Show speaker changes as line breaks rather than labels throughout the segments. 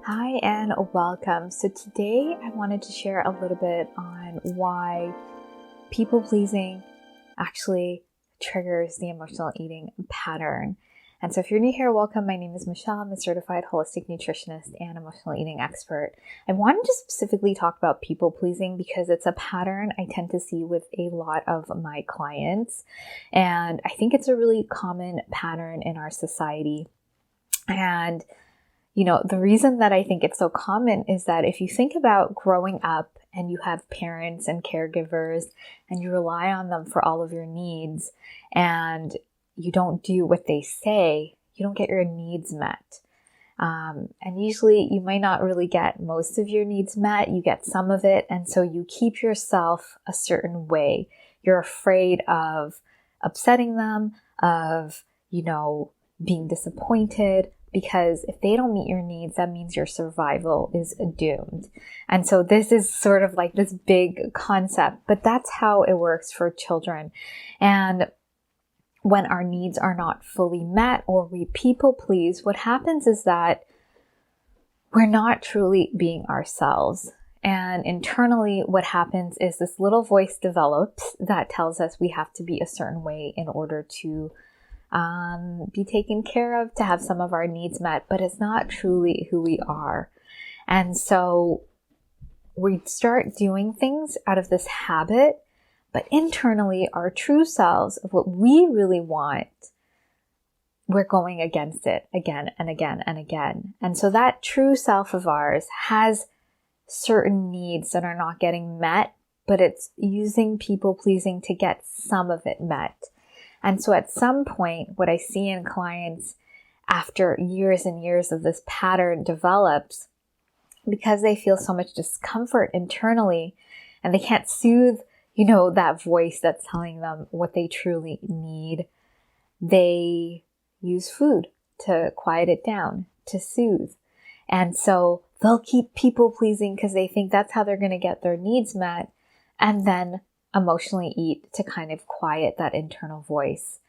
Hi and welcome. So today I wanted to share a little bit on why people pleasing actually triggers the emotional eating pattern. And so if you're new here, welcome. My name is Michelle. I'm a certified holistic nutritionist and emotional eating expert. I wanted to specifically talk about people pleasing because it's a pattern I tend to see with a lot of my clients. And I think it's a really common pattern in our society. And the reason that I think it's so common is that if you think about growing up and you have parents and caregivers and you rely on them for all of your needs and you don't do what they say, you don't get your needs met. And usually you might not really get most of your needs met, you get some of it. And so you keep yourself a certain way. You're afraid of upsetting them, of, being disappointed. Because if they don't meet your needs, that means your survival is doomed. And so this is sort of like this big concept, but that's how it works for children. And when our needs are not fully met or we people please, what happens is that we're not truly being ourselves. And internally, what happens is this little voice develops that tells us we have to be a certain way in order to be taken care of, to have some of our needs met, but it's not truly who we are. And so we start doing things out of this habit, but internally our true selves of what we really want, we're going against it again and again and again. And so that true self of ours has certain needs that are not getting met, but it's using people pleasing to get some of it met. And so at some point, what I see in clients after years and years of this pattern develops, because they feel so much discomfort internally and they can't soothe, that voice that's telling them what they truly need, they use food to quiet it down, to soothe. And so they'll keep people pleasing because they think that's how they're going to get their needs met. And then emotionally eat to kind of quiet that internal voice.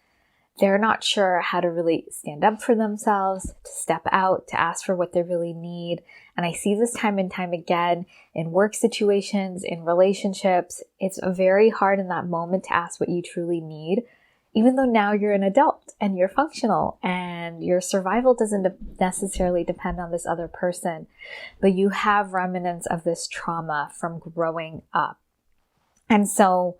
They're not sure how to really stand up for themselves, to step out, to ask for what they really need. And I see this time and time again in work situations, in relationships. It's very hard in that moment to ask what you truly need, even though now you're an adult and you're functional and your survival doesn't necessarily depend on this other person, but you have remnants of this trauma from growing up. And so,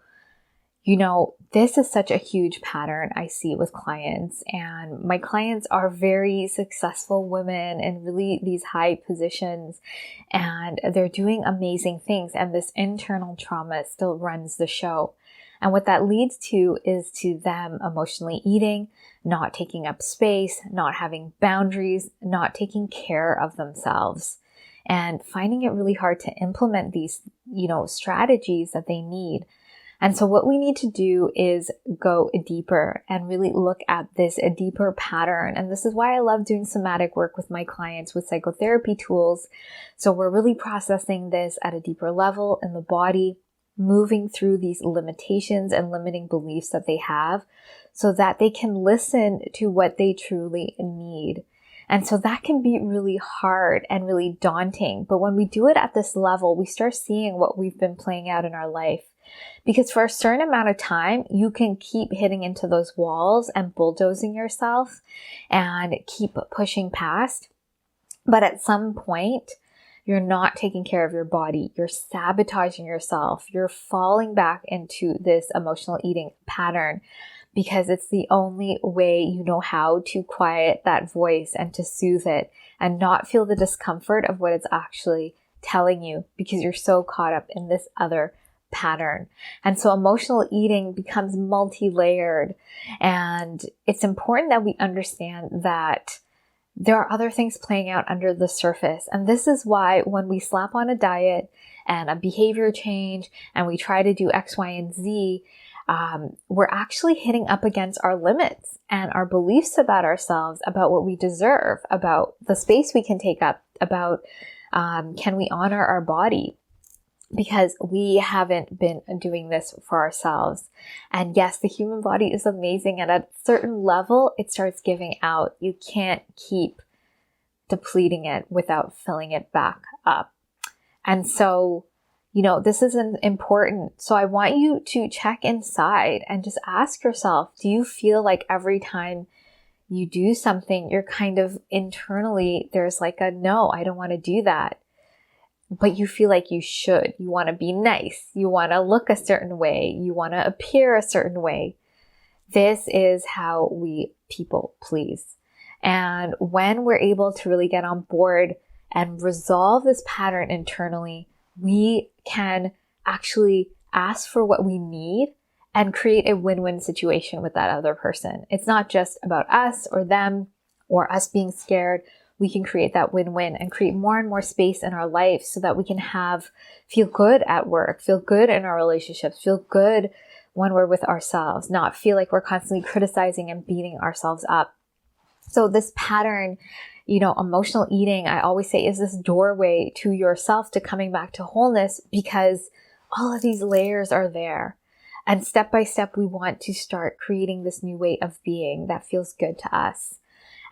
this is such a huge pattern I see with clients, and my clients are very successful women in really these high positions, and they're doing amazing things, and this internal trauma still runs the show. And what that leads to is to them emotionally eating, not taking up space, not having boundaries, not taking care of themselves, and finding it really hard to implement these, strategies that they need. And so what we need to do is go deeper and really look at this a deeper pattern. And this is why I love doing somatic work with my clients with psychotherapy tools. So we're really processing this at a deeper level in the body, moving through these limitations and limiting beliefs that they have so that they can listen to what they truly need. And so that can be really hard and really daunting. But when we do it at this level, we start seeing what we've been playing out in our life. Because for a certain amount of time, you can keep hitting into those walls and bulldozing yourself and keep pushing past. But at some point, you're not taking care of your body. You're sabotaging yourself. You're falling back into this emotional eating pattern, because it's the only way you know how to quiet that voice and to soothe it and not feel the discomfort of what it's actually telling you, because you're so caught up in this other pattern. And so emotional eating becomes multi-layered, and it's important that we understand that there are other things playing out under the surface. And this is why when we slap on a diet and a behavior change and we try to do X, Y, and Z, we're actually hitting up against our limits and our beliefs about ourselves, about what we deserve, about the space we can take up, about can we honor our body, because we haven't been doing this for ourselves. And yes, the human body is amazing, and at a certain level, it starts giving out. You can't keep depleting it without filling it back up. And so, this is important. So I want you to check inside and just ask yourself, do you feel like every time you do something, you're kind of internally, there's like a, no, I don't want to do that. But you feel like you should. You want to be nice. You want to look a certain way. You want to appear a certain way. This is how we people please. And when we're able to really get on board and resolve this pattern internally, we can actually ask for what we need and create a win-win situation with that other person. It's not just about us or them or us being scared. We can create that win-win and create more and more space in our life so that we can feel good at work, feel good in our relationships, feel good when we're with ourselves, not feel like we're constantly criticizing and beating ourselves up. So this pattern, emotional eating, I always say, is this doorway to yourself, to coming back to wholeness, because all of these layers are there. And step by step, we want to start creating this new way of being that feels good to us.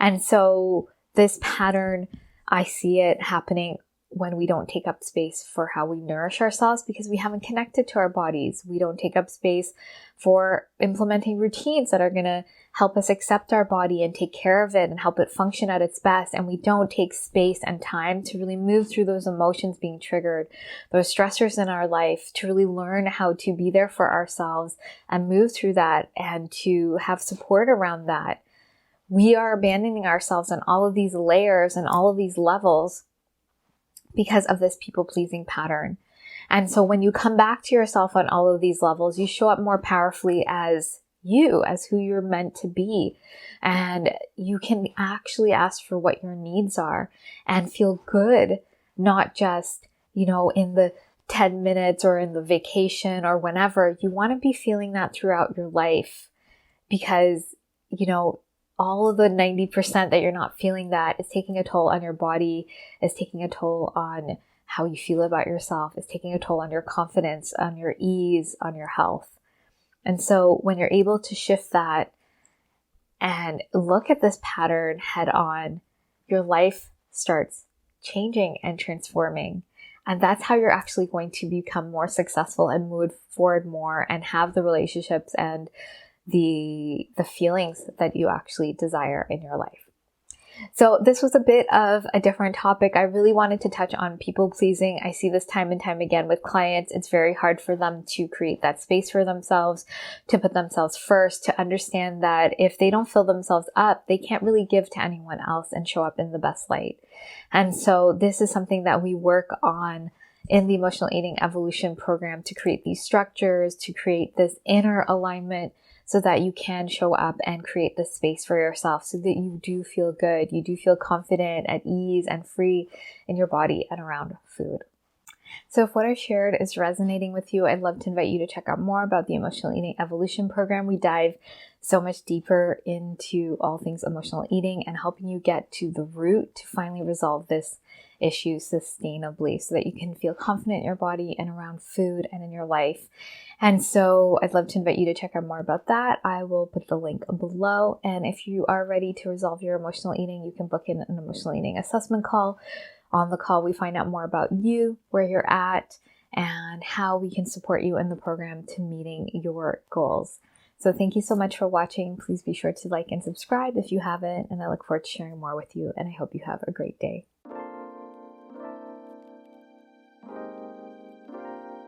And so this pattern, I see it happening when we don't take up space for how we nourish ourselves because we haven't connected to our bodies. We don't take up space for implementing routines that are going to help us accept our body and take care of it and help it function at its best. And we don't take space and time to really move through those emotions being triggered, those stressors in our life, to really learn how to be there for ourselves and move through that and to have support around that. We are abandoning ourselves on all of these layers and all of these levels because of this people-pleasing pattern. And so when you come back to yourself on all of these levels, you show up more powerfully as you, as who you're meant to be. And you can actually ask for what your needs are and feel good, not just, in the 10 minutes or in the vacation or whenever. You want to be feeling that throughout your life because, all of the 90% that you're not feeling that is taking a toll on your body, is taking a toll on how you feel about yourself, is taking a toll on your confidence, on your ease, on your health. And so when you're able to shift that and look at this pattern head on, your life starts changing and transforming. And that's how you're actually going to become more successful and move forward more and have the relationships and the feelings that you actually desire in your life. So this was a bit of a different topic. I really wanted to touch on people pleasing. I see this time and time again with clients. It's very hard for them to create that space for themselves, to put themselves first, to understand that if they don't fill themselves up, they can't really give to anyone else and show up in the best light. And so this is something that we work on in the Emotional Eating Evolution program to create these structures, to create this inner alignment, so that you can show up and create the space for yourself so that you do feel good, you do feel confident, at ease, and free in your body and around food. So if what I shared is resonating with you, I'd love to invite you to check out more about the Emotional Eating Evolution program. We dive so much deeper into all things emotional eating and helping you get to the root to finally resolve this issue sustainably so that you can feel confident in your body and around food and in your life. And so I'd love to invite you to check out more about that. I will put the link below. And if you are ready to resolve your emotional eating, you can book in an emotional eating assessment call. On the call, we find out more about you, where you're at, and how we can support you in the program to meeting your goals. So thank you so much for watching. Please be sure to like and subscribe if you haven't, and I look forward to sharing more with you, and I hope you have a great day.